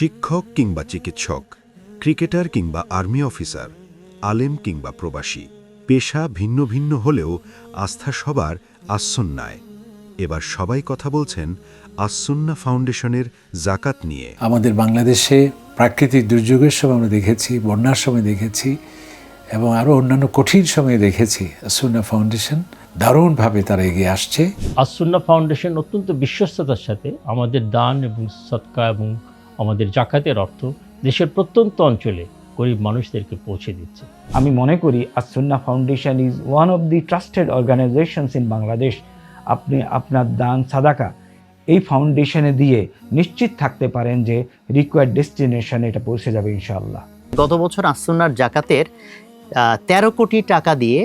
শিক্ষক কিংবা চিকিৎসক, ক্রিকেটার কিংবা আর্মি অফিসার, আলেম কিংবা প্রবাসী, পেশা ভিন্ন ভিন্ন হলেও আস্থা সবার আসসুন্নায়। এবার সবাই কথা বলছেন আসসুন্না ফাউন্ডেশনের জাকাত নিয়ে। আমাদের বাংলাদেশে প্রাকৃতিক দুর্যোগের সময় আমরা দেখেছি, বন্যার সময় দেখেছি এবং আরও অন্যান্য কঠিন সময়ে দেখেছি আসসুন্না ফাউন্ডেশন দারুণভাবে তারা এগিয়ে আসছে। আসসুন্না ফাউন্ডেশন অত্যন্ত বিশ্বস্ততার সাথে আমাদের দান এবং সদকা এবং আমাদের জাকাতের অর্থ দেশের প্রত্যন্ত অঞ্চলে গরিব মানুষদেরকে পৌঁছে দিচ্ছে। আমি মনে করি Assunnah foundation is one of the trusted organisations in Bangladesh. আপনি আপনার দান সাদাকা এই ফাউন্ডেশনে দিয়ে নিশ্চিত থাকতে পারেন যে রিকোয়ার্ড ডেস্টিনেশনে এটা পৌঁছে যাবে ইনশাআল্লাহ। গত বছর আসসুন্নার জাকাতের 13 কোটি টাকা দিয়ে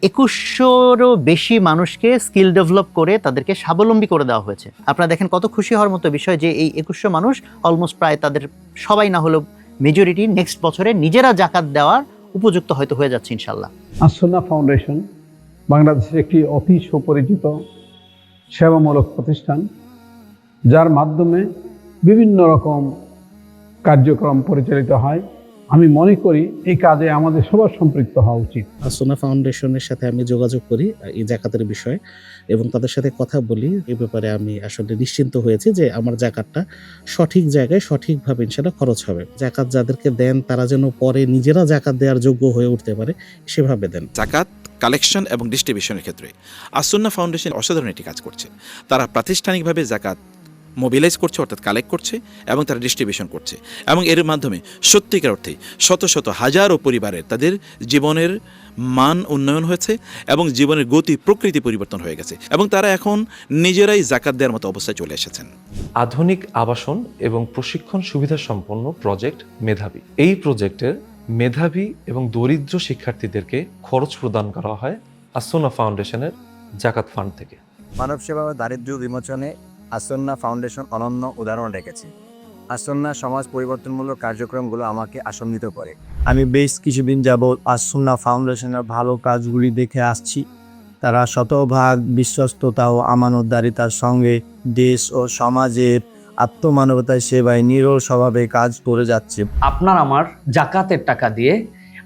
2100-রও বেশি মানুষকে স্কিল ডেভেলপ করে তাদেরকে স্বাবলম্বী করে দেওয়া হয়েছে। আপনারা দেখেন কত খুশি হওয়ার মতো বিষয় যে এই 2100 মানুষ অলমোস্ট প্রায় তাদের সবাই না হলেও মেজরিটি নেক্সট বছরে নিজেরা জাকাত দেওয়ার উপযুক্ত হয়তো হয়ে যাচ্ছে ইনশাল্লাহ। আসসুন্না ফাউন্ডেশন বাংলাদেশের একটি অতি সুপরিচিত সেবামূলক প্রতিষ্ঠান, যার মাধ্যমে বিভিন্ন রকম কার্যক্রম পরিচালিত হয়। আমি মনে করি এই কাজে আমাদের সবার সম্পৃক্ত হওয়া উচিত। আসসুন্না ফাউন্ডেশনের সাথে আমি যোগাযোগ করি এই জাকাতের বিষয়ে এবং তাদের সাথে কথা বলি। এ ব্যাপারে আমি আসলে নিশ্চিন্ত হয়েছি যে আমার জাকাতটা সঠিক জায়গায় সঠিকভাবে ইনশাআল্লাহ খরচ হবে। জাকাত যাদেরকে দেন তারা যেন পরে নিজেরা জাকাত দেওয়ার যোগ্য হয়ে উঠতে পারে সেভাবে দেন। জাকাত কালেকশন এবং ডিস্ট্রিবিউশনের ক্ষেত্রে আসসুন্না ফাউন্ডেশন অসাধারণ একটি কাজ করছে। তারা প্রাতিষ্ঠানিকভাবে জাকাত মোবিলাইজ করছে, অর্থাৎ কালেক্ট করছে এবং তারা ডিস্ট্রিবিউশন করছে এবং এর মাধ্যমে সত্যিকার অর্থে শত শত হাজারো পরিবারের তাদের জীবনের মান উন্নয়ন হয়েছে এবং জীবনের গতি প্রকৃতি পরিবর্তন হয়ে গেছে এবং তারা এখন নিজেরাই জাকাত দেওয়ার মতো অবস্থায় চলে এসেছেন। আধুনিক আবাসন এবং প্রশিক্ষণ সুবিধা সম্পন্ন প্রজেক্ট মেধাবী। এই প্রজেক্টের মেধাবী এবং দরিদ্র শিক্ষার্থীদেরকে খরচ প্রদান করা হয় আসসুন্না ফাউন্ডেশনের জাকাত ফান্ড থেকে। মানব সেবা ও দারিদ্র্য বিমোচনে আসসুন্না ফাউন্ডেশন অনন্য উদাহরণ রেখেছে। আসসুন্না সমাজ পরিবর্তনমূলক কার্যক্রমগুলো আমাকে আশঙ্কিত করে। আমি বেশ কিছুদিন যাবৎ আসসুন্না ফাউন্ডেশনের ভালো কাজগুলি দেখে আসছি। তারা শতভাগ বিশ্বস্ততা ও আমানতদারিতার সঙ্গে দেশ ও সমাজের আত্মমানবতার সেবায় নিরল স্বভাবে কাজ করে যাচ্ছে। আপনার আমার জাকাতের টাকা দিয়ে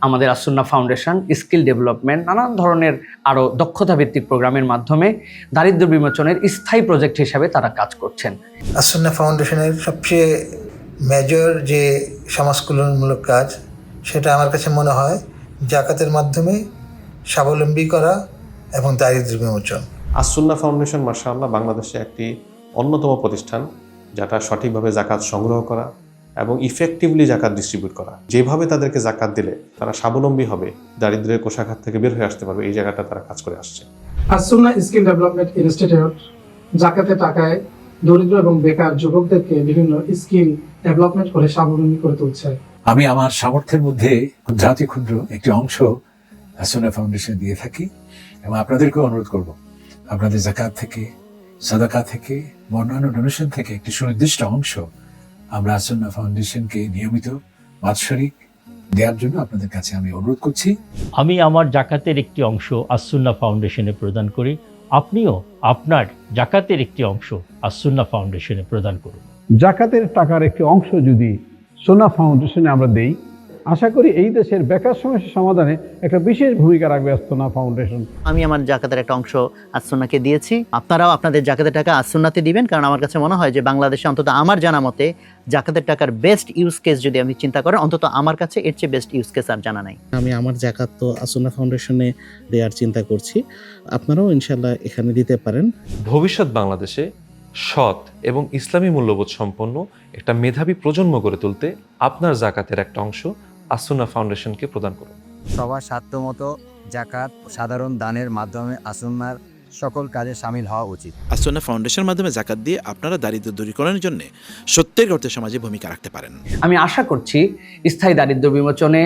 আমাদের আসসুন্না ফাউন্ডেশন স্কিল ডেভেলপমেন্ট, নানান ধরনের আরও দক্ষতা ভিত্তিক প্রোগ্রামের মাধ্যমে দারিদ্র্য বিমোচনের স্থায়ী প্রজেক্ট হিসাবে তারা কাজ করছেন। আসসুন্না ফাউন্ডেশনের সবচেয়ে মেজর যে সমাজ কল্যাণমূলক কাজ, সেটা আমার কাছে মনে হয় জাকাতের মাধ্যমে স্বাবলম্বী করা এবং দারিদ্র্য বিমোচন। আসসুন্না ফাউন্ডেশন মাশাআল্লাহ বাংলাদেশে একটি অন্যতম প্রতিষ্ঠান, যেটা সঠিকভাবে জাকাত সংগ্রহ করা এবং ইফেক্টিভলি জাকাত ডিস্ট্রিবিউট করা। যেভাবে তাদেরকে জাকাত দিলে তারা স্বাবলম্বী হবে, দারিদ্র্যের কোষাঘাত থেকে বের হয়ে আসতে পারবে, এই জায়গাটা তারা কাজ করে আসছে। আসসুন্না স্কিল ডেভেলপমেন্ট ইনস্টিটিউট জাকাতের টাকায় দরিদ্র এবং বেকার যুবকদেরকে বিভিন্ন স্কিল ডেভেলপমেন্ট করে স্বাবলম্বী করে তুলছে। আমি আমার সামর্থ্যের মধ্যে ক্ষুদ্রাতি ক্ষুদ্র একটি অংশ আসসুন্না ফাউন্ডেশন দিয়ে থাকি এবং আপনাদেরকেও অনুরোধ করব আপনাদের জাকাত থেকে, সাদাকা থেকে, অন্যান্য ডোনেশন থেকে একটি সুনির্দিষ্ট অংশ আমরা আসসুন্না ফাউন্ডেশনকে নিয়মিত বাৎসরিক দেওয়ার জন্য আপনাদের কাছে আমি অনুরোধ করছি। আমি আমার জাকাতের একটি অংশ আসসুন্না ফাউন্ডেশনে প্রদান করি, আপনিও আপনার জাকাতের একটি অংশ আসসুন্না ফাউন্ডেশনে প্রদান করুন। জাকাতের টাকার একটি অংশ যদি সুন্নাহ ফাউন্ডেশনে আমরা দেই, আশা করি এই দেশের বেকার সমস্যা সমাধানে একটা বিশেষ ভূমিকা রাখবে আসসুন্না ফাউন্ডেশন। আমি আমার জাকাতের একটা অংশ আসসুন্নাকে দিয়েছি, আপনারাও আপনাদের জাকাতের টাকা আসসুন্নাতে দিবেন, কারণ আমার কাছে মনে হয় যে বাংলাদেশে অন্তত আমার জানা মতে জাকাতের টাকার বেস্ট ইউজ কেস যদি আমি চিন্তা করেন, অন্তত আমার কাছে এর চেয়ে বেস্ট ইউজ কেস আর জানা নাই। আমি আমার জাকাত তো আসসুন্না ফাউন্ডেশনে দেওয়ার চিন্তা করছি, আপনারাও ইনশাল্লাহ এখানে দিতে পারেন। ভবিষ্যৎ বাংলাদেশে সৎ এবং ইসলামী মূল্যবোধ সম্পন্ন একটা মেধাবী প্রজন্ম গড়ে তুলতে আপনার জাকাতের একটা অংশ আসসুন্না ফাউন্ডেশনকে প্রদান করুন। সবার সাধ্যমতো জাকাত সাধারণ দানের মাধ্যমে আসসুন্নার সকল কাজে শামিল হওয়া উচিত। আসসুন্না ফাউন্ডেশনের মাধ্যমে জাকাত দিয়ে আপনারা দারিদ্র্য দূরীকরণের জন্য সত্যের অর্থে সমাজে ভূমিকা রাখতে পারেন। আমি আশা করছি স্থায়ী দারিদ্র্য বিমোচনে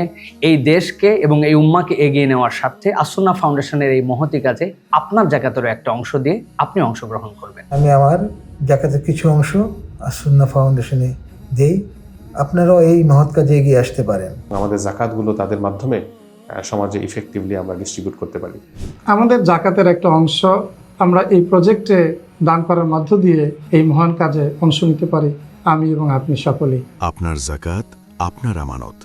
এই দেশকে এবং এই উম্মাকে এগিয়ে নেওয়ার স্বার্থে আসসুন্না ফাউন্ডেশনের এই মহতি কাজে আপনার জাকাতেরও একটা অংশ দিয়ে আপনি অংশগ্রহণ করবেন। আমি আমার জাকাতের কিছু অংশ আসসুন্না ফাউন্ডেশনে দেই, আপনারাও এই মহৎ কাজে এগিয়ে আসতে পারেন। আমাদের জাকাতগুলো তাদের মাধ্যমে সমাজে ইফেক্টিভলি আমরা ডিস্ট্রিবিউট করতে পারি। আমাদের জাকাতের একটা অংশ আমরা এই প্রজেক্টে দান করার মধ্য দিয়ে এই মহান কাজে অংশ নিতে পারি। আমি এবং আপনি সকলেই। আপনার জাকাত আপনার আমানত।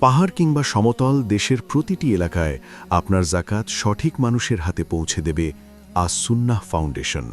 পাহাড় কিংবা সমতল দেশের প্রতিটি এলাকায় আপনার জাকাত সঠিক মানুষের হাতে পৌঁছে দেবে আস সুন্নাহ ফাউন্ডেশন।